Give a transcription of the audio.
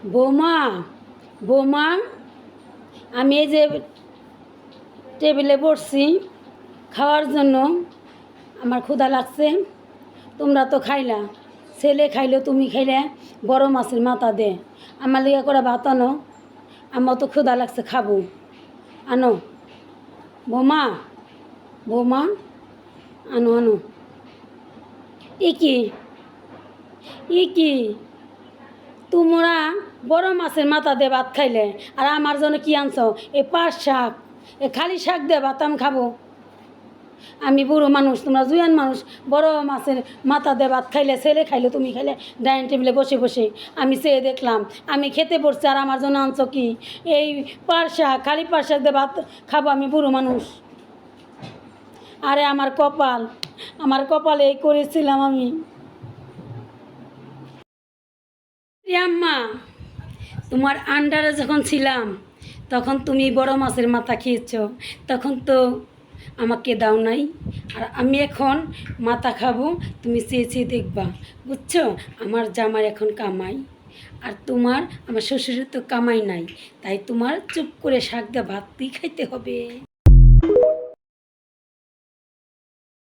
বৌমা, বৌমা, আমি এই যে টেবিলে বসছি খাওয়ার জন্য, আমার ক্ষুধা লাগছে। তোমরা তো খাইলা, ছেলে খাইলো, তুমি খাইলে, বড় মাছের মাথা দে, আমার লিগা করে ভাত আনো, আমার তো ক্ষুধা লাগছে, খাবো, আনো। বৌমা, বৌমা, আনো আনো। ই কি, ই কি, তোমরা বড় মাছের মাথা দিয়ে ভাত খাইলে, আর আমার জন্য কি আনছো? এই পাঁচ শাক, এ খালি শাক দিয়ে ভাত আমি খাবো? আমি বুড়ো মানুষ, তোমরা জুয়ান মানুষ, বড় মাছের মাথা দিয়ে ভাত খাইলে, ছেলে খাইলে, তুমি খাইলে, ডাইনিং টেবিলে বসে বসে আমি চেয়ে দেখলাম, আমি খেতে পড়ছি, আর আমার জন্য আনছো কি? এই পাঁচ শাক, খালি পাঁচ শাক দিয়ে ভাত খাবো আমি বুড়ো মানুষ? আরে আমার কপাল, আমার কপালে এই করেছিলাম আমি। আম্মা, তোমার আন্ডারে যখন ছিলাম তখন তুমি বড় মাছের মাথা খেয়েছ, তখন তো আমাকে দাও নাই। আর আমি এখন মাথা খাবো, তুমি চেয়ে চেয়ে দেখবা, বুঝছো? আমার জামাই এখন কামাই, আর তোমার, আমার শ্বশুরের তো কামাই নাই, তাই তোমার চুপ করে শাক দিয়ে ভাতই খাইতে হবে।